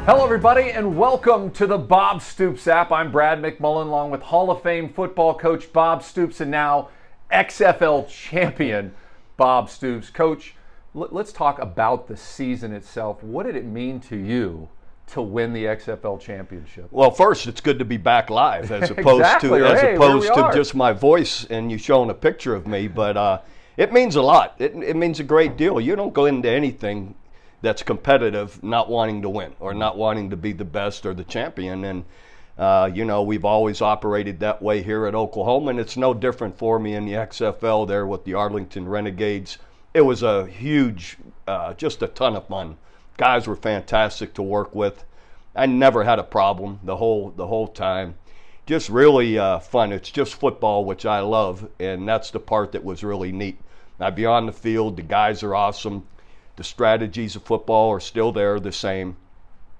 Hello, everybody, and welcome to the Bob Stoops app. I'm Brad McMullen, along with Hall of Fame football coach Bob Stoops and now XFL champion Bob Stoops. Coach, let's talk about the season itself. What did it mean to you to win the XFL championship? Well, first, it's good to be back live as opposed to just my voice and you showing a picture of me. But it means a lot. It means a great deal. You don't go into anything that's competitive not wanting to win or not wanting to be the best or the champion. And we've always operated that way here at Oklahoma, and it's no different for me in the XFL there with the Arlington Renegades. It was a huge, just a ton of fun. Guys were fantastic to work with. I never had a problem the whole time. Just really fun. It's just football, which I love, and that's the part that was really neat. Now, beyond the field, the guys are awesome. The strategies of football are still there, the same.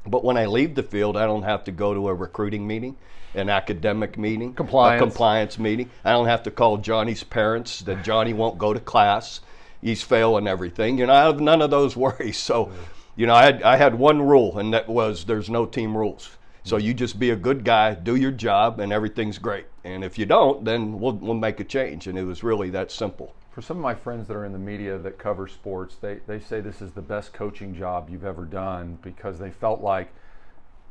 But when I leave the field, I don't have to go to a recruiting meeting, an academic meeting, a compliance meeting. I don't have to call Johnny's parents that Johnny won't go to class. He's failing everything. I have none of those worries. So, I had one rule, and that was there's no team rules. So you just be a good guy, do your job, and everything's great. And if you don't, then we'll make a change. And it was really that simple. For some of my friends that are in the media that cover sports, they say this is the best coaching job you've ever done because they felt like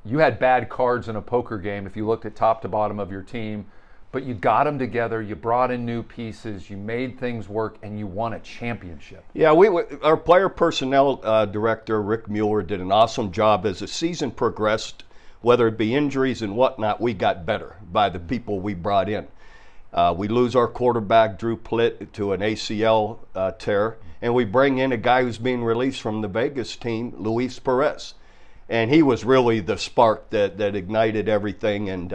you had bad cards in a poker game if you looked at top to bottom of your team, but you got them together, you brought in new pieces, you made things work, and you won a championship. Yeah, our player personnel director, Rick Mueller, did an awesome job. As the season progressed, whether it be injuries and whatnot, we got better by the people we brought in. We lose our quarterback, Drew Plitt, to an ACL tear, and we bring in a guy who's being released from the Vegas team, Luis Perez. And he was really the spark that ignited everything. And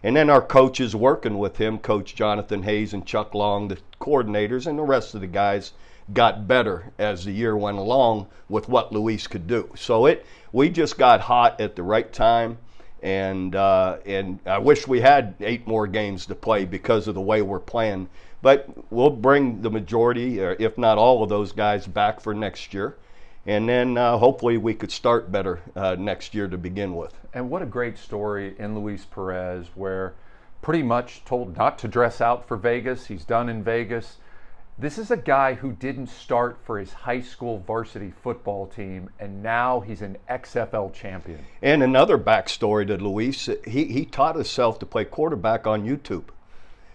then our coaches working with him, Coach Jonathan Hayes and Chuck Long, the coordinators, and the rest of the guys got better as the year went along with what Luis could do. So we just got hot at the right time. And I wish we had 8 more games to play because of the way we're playing. But we'll bring the majority, or if not all of those guys back for next year. And then hopefully we could start better next year to begin with. And what a great story in Luis Perez, where pretty much told not to dress out for Vegas. He's done in Vegas. This is a guy who didn't start for his high school varsity football team, and now he's an XFL champion. And another backstory to Luis, he taught himself to play quarterback on YouTube.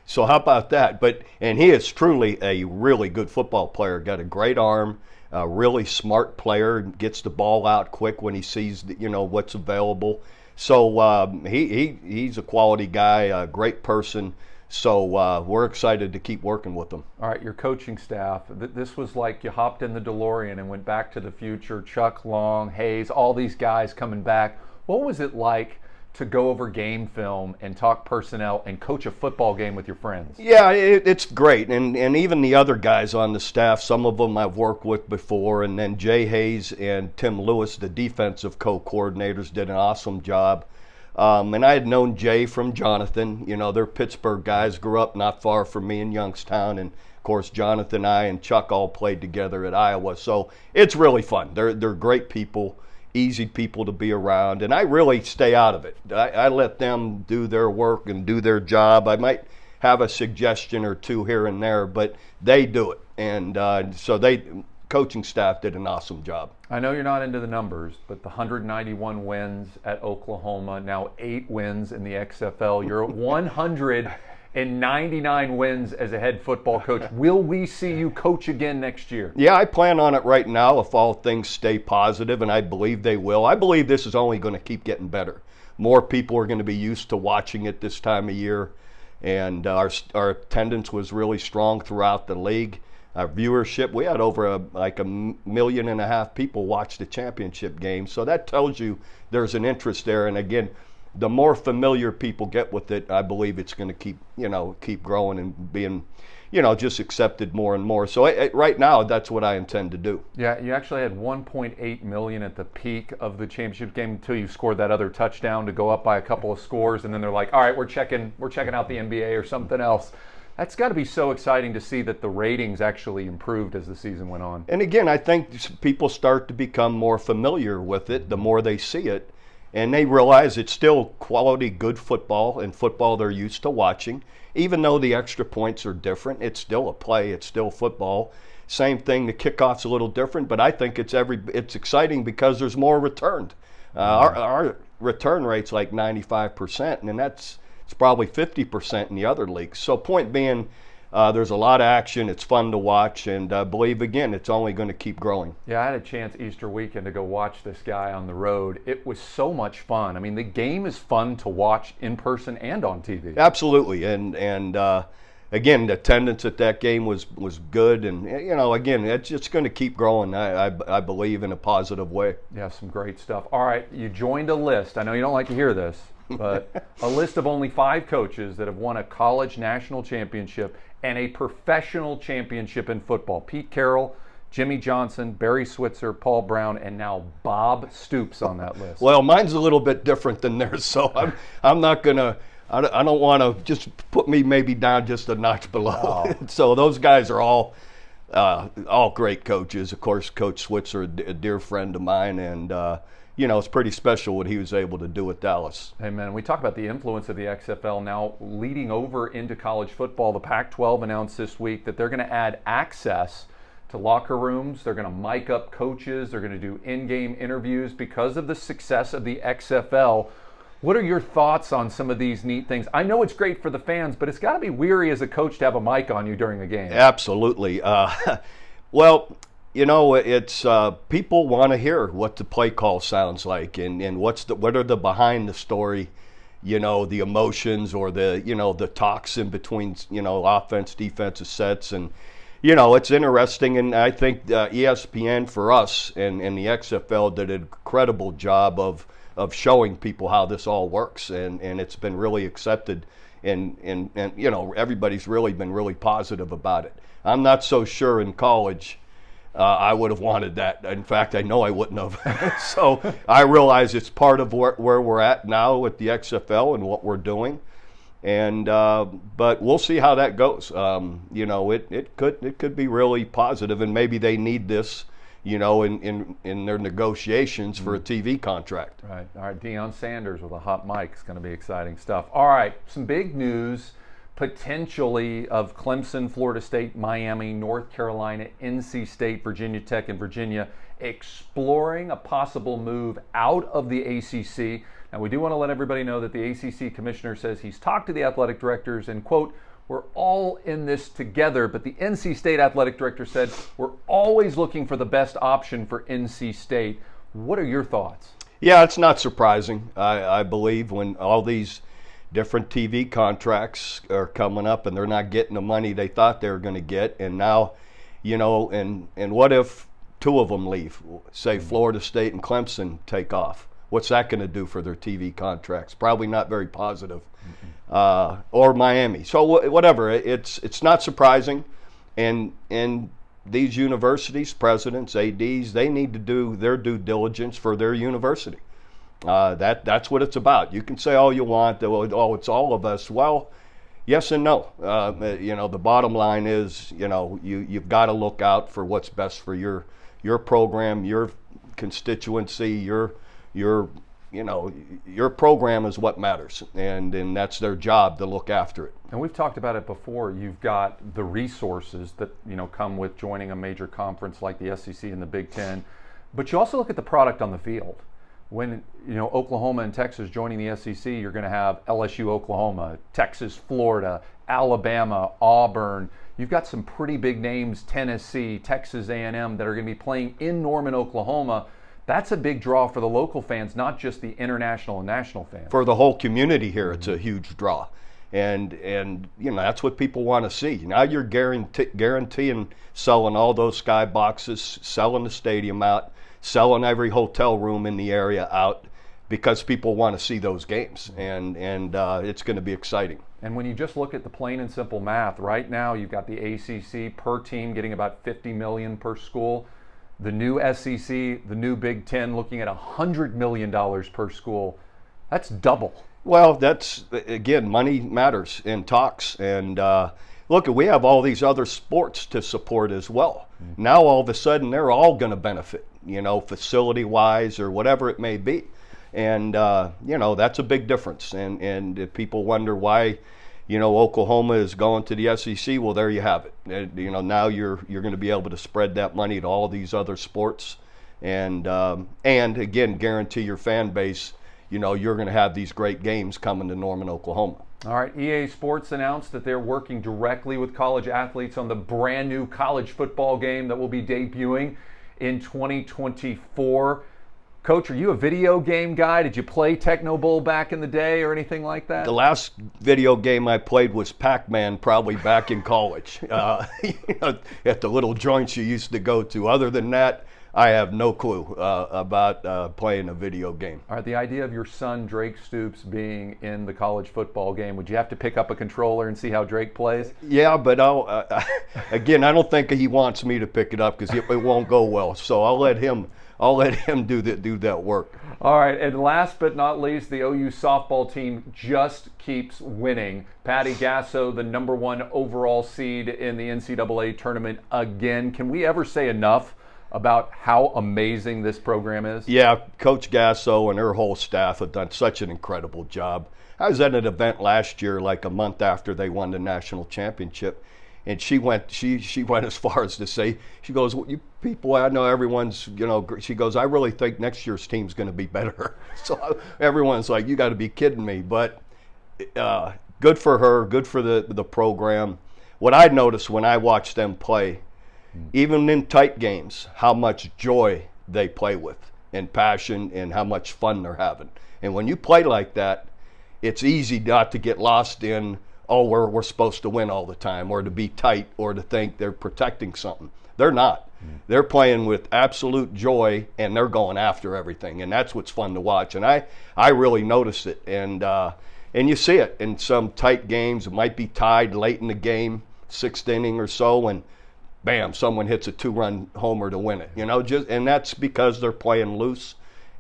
So how about that? And he is truly a really good football player, got a great arm, a really smart player, gets the ball out quick when he sees what's available. So he's a quality guy, a great person. So we're excited to keep working with them. All right, your coaching staff, this was like you hopped in the DeLorean and went back to the future. Chuck Long, Hayes, all these guys coming back. What was it like to go over game film and talk personnel and coach a football game with your friends? Yeah, it's great. And even the other guys on the staff, some of them I've worked with before. And then Jay Hayes and Tim Lewis, the defensive co-coordinators, did an awesome job. And I had known Jay from Jonathan. They're Pittsburgh guys, grew up not far from me in Youngstown. And, of course, Jonathan, I, and Chuck all played together at Iowa. So it's really fun. They're great people, easy people to be around. And I really stay out of it. I let them do their work and do their job. I might have a suggestion or two here and there, but they do it. And coaching staff did an awesome job. I know you're not into the numbers, but the 191 wins at Oklahoma, now 8 wins in the XFL. You're at 199 wins as a head football coach. Will we see you coach again next year? Yeah, I plan on it right now if all things stay positive, and I believe they will. I believe this is only going to keep getting better. More people are going to be used to watching it this time of year, and our attendance was really strong throughout the league. Our viewership, we had over 1.5 million people watch the championship game. So that tells you there's an interest there. And again, the more familiar people get with it, I believe it's going to keep growing and being, just accepted more and more. So right now, that's what I intend to do. Yeah, you actually had 1.8 million at the peak of the championship game until you scored that other touchdown to go up by a couple of scores, and then they're like, all right, we're checking out the NBA or something else. That's got to be so exciting to see that the ratings actually improved as the season went on. And again, I think people start to become more familiar with it the more they see it. and they realize it's still quality, good football, and football they're used to watching. Even though the extra points are different, it's still a play, it's still football. Same thing, the kickoff's a little different, but I think it's exciting because there's more returned. Our return rate's like 95%, and it's probably 50% in the other leagues. So point being, there's a lot of action. It's fun to watch, and I believe, again, it's only going to keep growing. Yeah, I had a chance Easter weekend to go watch this guy on the road. It was so much fun. I mean, the game is fun to watch in person and on TV. Absolutely, and again, the attendance at that game was good, and again, it's just going to keep growing. I believe in a positive way. Yeah, some great stuff. All right, you joined a list. I know you don't like to hear this, but a list of only 5 coaches that have won a college national championship and a professional championship in football. Pete Carroll, Jimmy Johnson, Barry Switzer, Paul Brown, and now Bob Stoops on that list. Well, mine's a little bit different than theirs, so I'm not gonna. I don't want to just put me maybe down just a notch below. Oh. So those guys are all great coaches. Of course, Coach Switzer, a dear friend of mine, and it's pretty special what he was able to do with Dallas. Amen. We talk about the influence of the XFL now leading over into college football. The Pac-12 announced this week that they're going to add access to locker rooms. They're going to mic up coaches. They're going to do in-game interviews because of the success of the XFL. What are your thoughts on some of these neat things? I know it's great for the fans, but it's got to be weary as a coach to have a mic on you during a game. Absolutely. Well, it's people want to hear what the play call sounds like, and what are the behind the story, the emotions or the talks in between, offense, defensive sets, and it's interesting. And I think ESPN for us and the XFL did an incredible job of showing people how this all works, and it's been really accepted, and everybody's really been really positive about it. I'm not so sure in college I would have wanted that. In fact, I know I wouldn't have. So I realize it's part of where we're at now with the XFL and what we're doing, and but we'll see how that goes. It could be really positive, and maybe they need this, in their negotiations for a TV contract. Right. All right, Deion Sanders with a hot mic is going to be exciting stuff. All right, some big news potentially of Clemson, Florida State, Miami, North Carolina, NC State, Virginia Tech, and Virginia exploring a possible move out of the ACC. Now, we do want to let everybody know that the ACC commissioner says he's talked to the athletic directors and, quote, "We're all in this together," but the NC State athletic director said, "We're always looking for the best option for NC State." What are your thoughts? Yeah, it's not surprising. I believe when all these different TV contracts are coming up and they're not getting the money they thought they were going to get, and now, and what if 2 of them leave? Say Florida State and Clemson take off. What's that going to do for their TV contracts? Probably not very positive. Or Miami. So whatever, it's not surprising, and these universities, presidents, ADs, they need to do their due diligence for their university. That's what it's about. You can say all you want, it's all of us. Well, yes and no. The bottom line is, you've got to look out for what's best for your program, your constituency, your program is what matters, and that's their job to look after it. And we've talked about it before. You've got the resources that come with joining a major conference like the SEC and the Big Ten, but you also look at the product on the field. When Oklahoma and Texas joining the SEC, you're going to have LSU, Oklahoma, Texas, Florida, Alabama, Auburn. You've got some pretty big names, Tennessee, Texas A&M, that are going to be playing in Norman, Oklahoma. That's a big draw for the local fans, not just the international and national fans. For the whole community here, it's a huge draw. And that's what people want to see. Now you're guaranteeing selling all those sky boxes, selling the stadium out, selling every hotel room in the area out, because people want to see those games, and it's going to be exciting. And when you just look at the plain and simple math, right now you've got the ACC per team getting about $50 million per school. The new SEC, the new Big Ten, looking at $100 million per school. That's double. Well, that's, again, money matters in talks. And look, we have all these other sports to support as well. Now, all of a sudden, they're all going to benefit, facility-wise or whatever it may be. And, that's a big difference. And if people wonder why, Oklahoma is going to the SEC, well, there you have it. And, now you're going to be able to spread that money to all these other sports. And again, guarantee your fan base, you're going to have these great games coming to Norman, Oklahoma. All right, EA Sports announced that they're working directly with college athletes on the brand new college football game that will be debuting in 2024. Coach, are you a video game guy? Did you play Techno Bowl back in the day or anything like that? The last video game I played was Pac-Man, probably back in college, at the little joints you used to go to. Other than that, I have no clue about playing a video game. All right, the idea of your son, Drake Stoops, being in the college football game, would you have to pick up a controller and see how Drake plays? Yeah, but again, I don't think he wants me to pick it up because it won't go well. So I'll let him do that work. All right, and last but not least, the OU softball team just keeps winning. Patty Gasso, the #1 overall seed in the NCAA tournament again. Can we ever say enough about how amazing this program is? Yeah, Coach Gasso and her whole staff have done such an incredible job. I was at an event last year, like a month after they won the national championship, and she went as far as to say, she goes, well, you people, I know everyone's, she goes, I really think next year's team's going to be better. So everyone's like, you got to be kidding me. But good for her, good for the program. What I noticed when I watched them play, even in tight games, how much joy they play with and passion and how much fun they're having. And when you play like that, it's easy not to get lost in, we're supposed to win all the time, or to be tight, or to think they're protecting something. They're not. They're playing with absolute joy, and they're going after everything, and that's what's fun to watch. And I really notice it, and you see it in some tight games. It might be tied late in the game, 6th inning or so, and bam, someone hits a 2-run homer to win it. And that's because they're playing loose,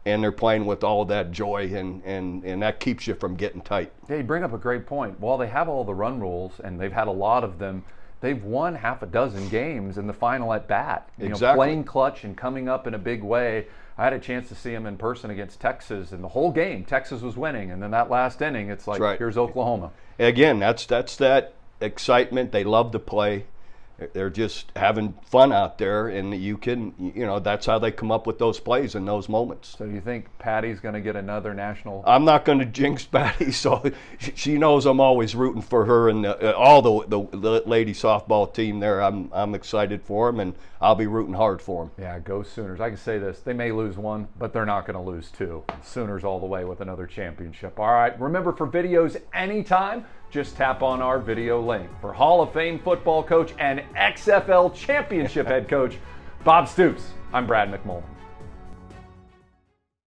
and they're playing with all that joy, and that keeps you from getting tight. Yeah, you bring up a great point. While they have all the run rules, and they've had a lot of them, they've won half a dozen games in the final at bat. Exactly. Playing clutch and coming up in a big way. I had a chance to see them in person against Texas, and the whole game, Texas was winning. And then that last inning, it's like, right. Here's Oklahoma. Again, that's that excitement. They love to play. They're just having fun out there, and that's how they come up with those plays in those moments. So do you think Patty's going to get another national? I'm not going to jinx Patty, so she knows I'm always rooting for her and all the lady softball team there. I'm excited for them, and I'll be rooting hard for them. Yeah, go Sooners. I can say this. They may lose one, but they're not going to lose two. Sooners all the way with another championship. All right, remember, for videos anytime, just tap on our video link. For Hall of Fame football coach and XFL championship head coach Bob Stoops, I'm Brad McMullen.